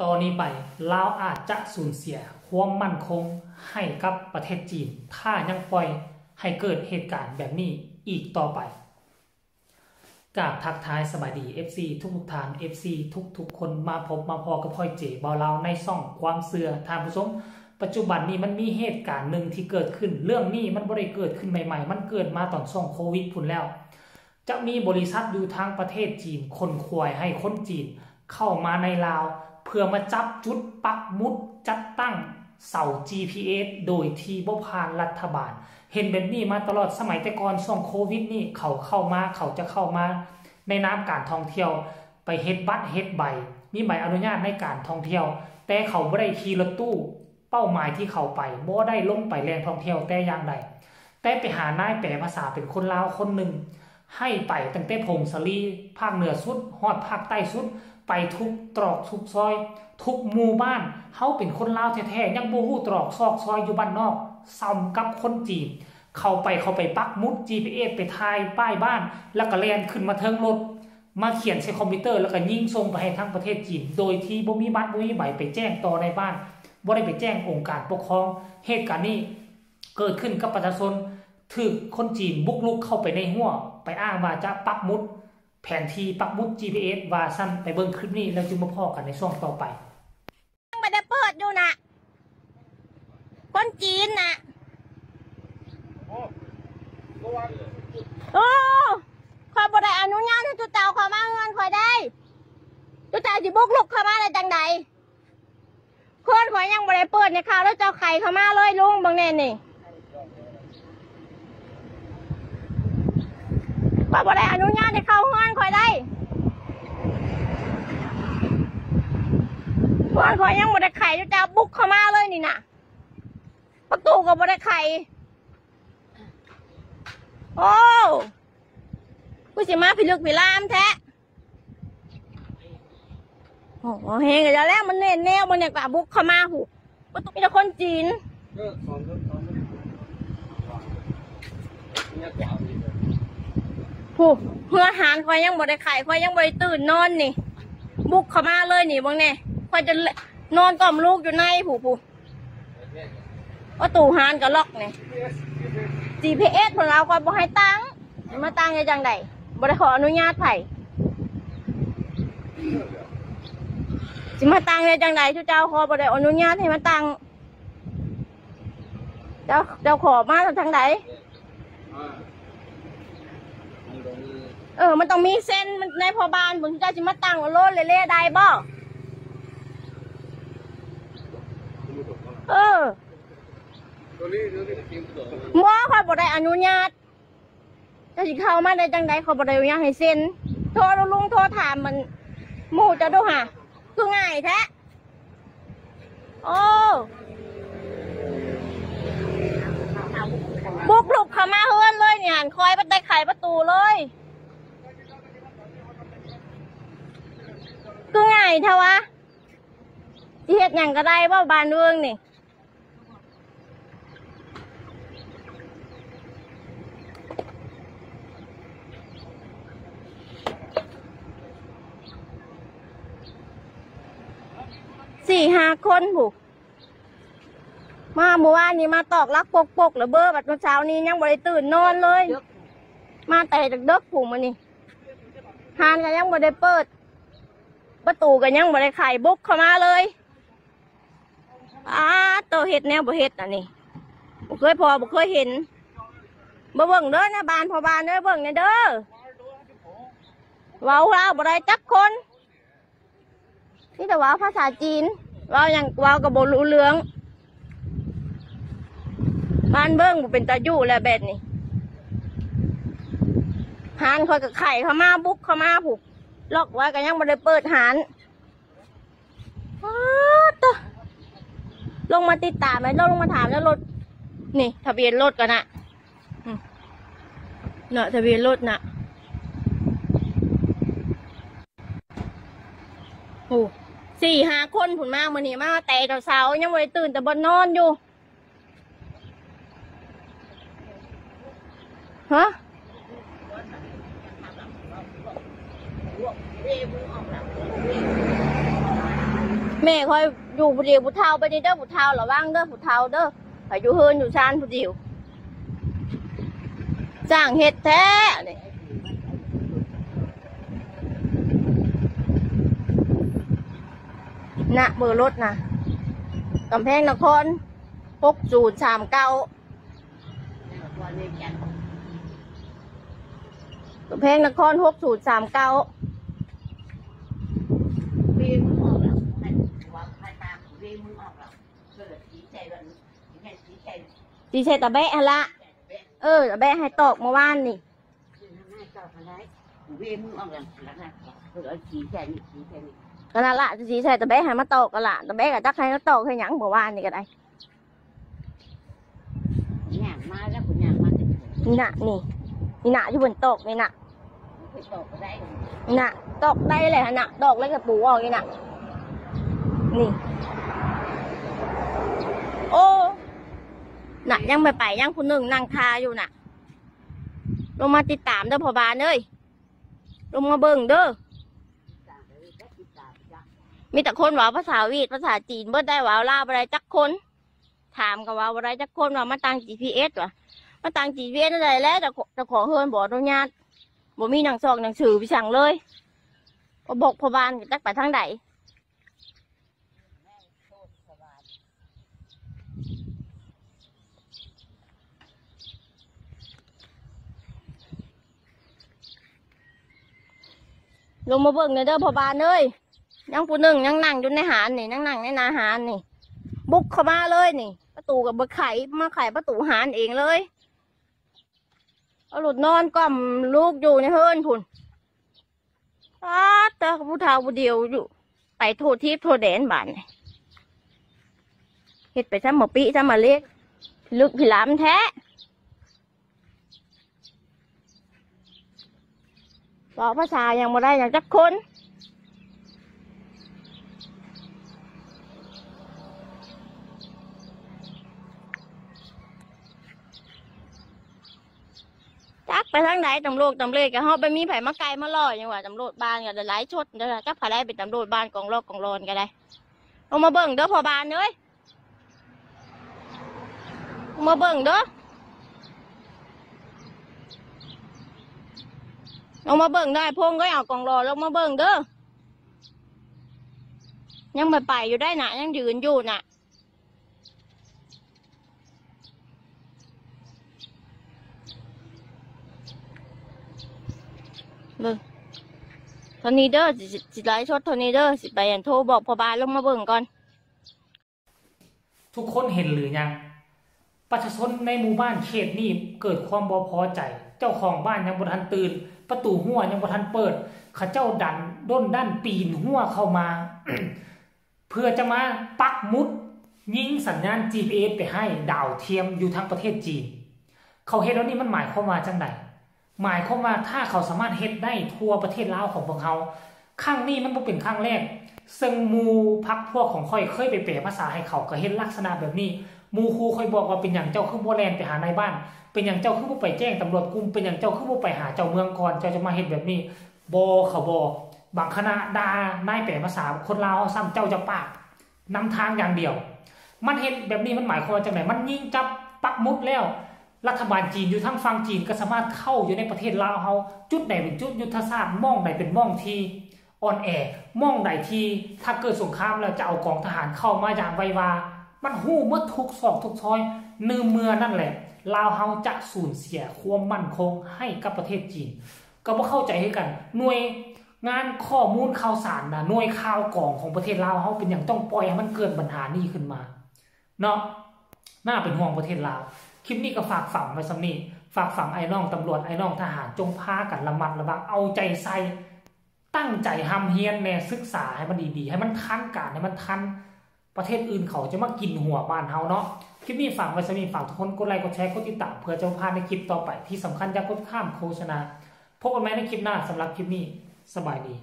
ตอนนี้ไปลาวอาจจะสูญเสียความมั่นคงให้กับประเทศจีนถ้ายังปล่อยให้เกิดเหตุการณ์แบบนี้อีกต่อไปกราบทักทายสบายดี FC ทุกท่าน FC ทุกคนมาพบมาพอกับพ่อยเจ๋บ่าวลาวในซ่องความเสื่อท่านผู้ชมปัจจุบันนี้มันมีเหตุการณ์หนึ่งที่เกิดขึ้นเรื่องนี้มันบ่ได้เกิดขึ้นใหม่ๆมันเกิดมาตอนช่วงโควิดพุ่นแล้วจะมีบริษัทอยู่ทางประเทศจีนคนขวายให้คนจีนเข้ามาในลาวเพื่อมาจับจุดปักมุดจัดตั้งเสา GPS โดยที่บ่ผ่านรัฐบาลเห็นแบบนี้มาตลอดสมัยแต่ก่อนช่วงโควิดนี่เขาจะเข้ามาในนามการท่องเที่ยวไปเฮ็ดบัตรเฮ็ดใบมีใบอนุญาตในการท่องเที่ยวแต่เขาบ่ได้ขี่รถตู้เป้าหมายที่เขาไปบ่ได้ลงไปแหล่งท่องเที่ยวแต่อย่างใดแต่ไปหานายแปลภาษาเป็นคนลาวคนหนึ่งให้ไปตั้งแต่พงศลีภาคเหนือสุดฮอดภาคใต้สุดไปทุกตรอกทุกซอยทุกหมู่บ้านเฮาเป็นคนลาวแท้ๆยังบ่ฮู้ตรอกซอกซอยอยู่บ้านนอกซ้ำกับคนจีนเข้าไปปักมุด GPS ไปถ่ายป้ายบ้านแล้วก็แล่นขึ้นมาเทิงรถมาเขียนใส่คอมพิวเตอร์แล้วก็ยิงส่งไปให้ทั้งประเทศจีนโดยที่บ่มีบัตรบ่มีใบไปแจ้งต่อในบ้านบ่ได้ไปแจ้งองค์การปกครองเหตุการณ์นี้เกิดขึ้นกับประชาชนถูกคนจีนบุกรุกเข้าไปในหัวไปอ้างว่าจะปักมุดแผนที่ปักมุด GPS ว่าสั้นไปเบิ่งคลิปนี้แล้วจึงมาพอกันในช่วงต่อไปไม่ได้เปิดอยู่นะคนจีนนะโอ้คอยบได้อนุญาตให้ตุเต่าเข้ามาเงินคอยได้ตุเต่าจะบุกลุกเข้ามาในจังใดเพื่อนคอยยังบได้เปิดในข่าวแล้วเจ้าไข่เข้ามาเลยลุงบางแน่นี่คอยบได้อนุญาตให้เข้าเงินคอยได้เพื่อนคอยยังบได้ไข่ตุเต่าบุกเข้ามาเลยนี่นะประตูก็บได้ไข่โอ้กูสิมาพิลึกพิลามแท้โอ้เฮงกันแล้วมันเน่นแนวมันเนี่ยกะบุกเข้ามาหูก็ต้องมีแต่คนจีนผู้เพื่อหารคอยยังบ่ได้ไข่คอยยังบ่ได้ตื่นนอนนี่บุกเข้ามาเลยนี่บางเนี่ยคอยจะนอนกล่อมลูกอยู่ในผู้ประตูหารกับล็อกนี่ GPS ของเราคอยบ่ให้ตั้งมาตั้งในจังใดบ่ได้ขออนุญาตไผสิมาตั้งในจังใดทุกเจ้าขอบ่ได้อนุญาตให้มาตั้งเจ้าขอมาทางใดมันต้องมีเส้นในพอบานบนที่เจ้าสิมาตั้งโลดเล่ได้บ่ว่าคอยบ่ได้อนุญาตจะสิเข้ามาได้จังใดเขาบ่ได้อนุญาตให้เซ็นโทรลุงโทรถามมันหมู่จะดูหะคือง่ายแท้โอ้บุกลุกเข้ามาเฮือนเลยเนี่ยคอยไปไขประตูเลยคือง่ายเท่าวะเฮ็ดหยังก็ได้บ่บ้านเมืองนี่4-5 คนบุกมาเมื่อวานนี้มาตอกลักปกแล้วเบอร์แบบเช้านี้ยังบริตื่นนอนเลยมาแต่จากเด็กผูกมานี่หานกันยังบริเปิดประตูกันยังบริไข่บุกเข้ามาเลยตัวเห็ดแนวบ่เห็ดอันนี้บ่เคยพอบ่เคยเห็นบ่เบิ่งเด้อนะบานพอบานเด้อเบิ่งเนี่ยเด้อเว้าเราบ่ได้จักคนนี่แต่ว่าภาษาจีนเราอย่างเรากับโบรู้เรื่องบ้านเบิ้งเป็นตายู่แล้วแบบนี้หานคอยกับไข่เข้ามาบุกเข้ามาผูกล็อกไว้กันยังไม่ได้เปิดหานลงมาติดตามไหมลงมาถามแล้วรถนี่ทะเบียนรถกันนะเนาะทะเบียนรถนะโอ้4-5 คนผุนมามันนี่มาแต่เช้ายังไม่ได้ตื่นแต่บนนอนอยู่ฮะ แม่คอยอยู่ผู้เดียวผู้เฒ่าไปเด้อผู้เฒ่าระวังเด้อผู้เฒ่าเด้อไปอยู่เฮินอยู่ชานผู้เดียวสร้างเฮ็ดแท้นี่นะเบอร์รถนะกำแพงนคร6039กำแพงนคร6039ดีใช่ตะแบะละตะแบะให้ตอกเมื่อวานนี่ก็นั่นละสีใช่ตะแบะให้มาตอกกันละตะแบะกับจักให้มาตอกให้หยังเมื่อวานนี่ก็ได้นี่น่ะนี่น่ะที่บนตอกนี่น่ะนี่น่ะตอกได้เลยฮะน่ะตอกแล้วก็ปูออกนี่น่ะนี่โอ้น่ะยังไม่ไปยังคนหนึ่งนั่งคาอยู่น่ะลงมาติดตามเด้อพ่อบานเอ้ยลงมาเบิ่งเด้อมีแต่คนว่าภาษาวีดภาษาจีนเบิดได้ว่าลาวอะไรจักคนถามกับว่าอะไรจักคนว่ามาตั้ง GPS ว่ะมาตั้ง GPS อะไรแล้วแต่ขอเฮินบอกอนุญาตบ่มีหนังซอกหนังสือไปสั่งเลยก็บอกพ่อบานจักไปทางไหนลงมาเบิ่งเลยเด้อพ่อบานเอ้ยยังผู้หนึ่งยังนั่งอยู่ในหานนี่นั่งในนาหานนี่บุกเข้ามาเลยนี่ประตูกับไขมาไขประตูหานเองเลยเอาหลุดนอนก้มลูกอยู่ในเฮิร์นพุ่นแต่ผู้เฒ่าผู้เดียวอยู่ไปโทษทิพย์โทษแดนบ้านเฮ็ดไปซ้ำหมอปีซ้ำหมอเล็กลึกผิลามแท้บอกภาษายังบ่ได้อย่างจักคนจักไปทางไหนตำรวจก็เฮาไปมีไผมาไกลมาล่อยังว่าตำรวจบ้านก็ได้หลายชุดเด้อจักไผได้เป็นตำรวจบ้านกองรอกกองรอนก็ได้ลงมาเบิ่งเด้อพ่อบานเอ้ยลงมาเบิ่งเด้อลงมาเบิ่งได้พงก็เอากองรอลงมาเบิ่งเด้อยังไม่ไปอยู่ได้น่ะยังยืนอยู่น่ะเบิ่งตอนนี้เด้อสิไลฟ์สดตอนนี้เด้อสิไปโทรบอกพ่อบานลงมาเบิ่งก่อนทุกคนเห็นหรือยังประชาชนในหมู่บ้านเขตนี้เกิดความบ่พอใจเจ้าของบ้านยังบ่ทันตื่นประตูหัวยังบ่ทันเปิดเขาเจ้าดันด้นด้านปีนหัวเข้ามา เพื่อจะมาปักมุดยิงสัญญาณ GPS ไปให้ดาวเทียมอยู่ทั้งประเทศจีนเขาเฮ็ดแล้วนี่มันหมายความว่าจังไดหมายความว่าถ้าเขาสามารถเฮ็ดได้ทั่วประเทศลาวของพวกเขาครั้งนี้มันบ่เป็นครั้งแรกซึ่งหมู่พักพวกของค่อยเคยไปแปลภาษาให้เขาก็เฮ็ดลักษณะแบบนี้หมู่ครูค่อยบอกว่าเป็นอย่างเจ้าคือบ่แล่นไปหานายบ้านเป็นอย่างเจ้าคือบ่ไปแจ้งตำรวจกลุ่มเป็นอย่างเจ้าคือบ่ไปหาเจ้าเมืองก่อนเจ้าจะมาเฮ็ดแบบนี้บ่เขาบ่บางคณะด่านายแปลภาษาคนลาวซ้ำเจ้าจะปากนำทางอย่างเดียวมันเฮ็ดแบบนี้มันหมายความว่าจังได๋มันยิงจับปักมุดแล้วรัฐบาลจีนอยู่ทั้งฝั่งจีนก็สามารถเข้าอยู่ในประเทศลาวเฮาจุดใดเป็นจุดยุทธศาสตร์มองใดเป็นมองที่อ่อนแอมองใดที่ถ้าเกิดสงครามแล้วจะเอากองทหารเข้ามาอย่างไววามันหู้เมื่อทุกซอกทุกซอยนืมเมื่อนั่นแหละลาวเฮาจะสูญเสียความมั่นคงให้กับประเทศจีนก็บ่เข้าใจให้กันหน่วยงานข้อมูลข่าวสารนะหน่วยข่าวกองของประเทศลาวเฮาเป็นอย่างต้องปล่อยให้มันเกิดปัญหานี้ขึ้นมาเนาะน่าเป็นห่วงประเทศลาวคลิปนี้ก็ฝากฝังไว้สำนี้ฝากฝังไอ้น้องตำรวจไอ้น้องทหารจงพากันระมัดระวังเอาใจใส่ตั้งใจทำเฮียนแน่ศึกษาให้มันดีๆให้มันทันการให้มันทันประเทศอื่นเขาจะมากินหัวบ้านเฮาเนาะคลิปนี้ฝากไว้สำนี้ฝากทุกคนกดไลค์กดแชร์กดติดตามเพื่อจะพลาดในคลิปต่อไปที่สำคัญอย่ากดข้ามโฆษณาพบกันใหม่ในคลิปหน้าสำหรับคลิปนี้สบายดี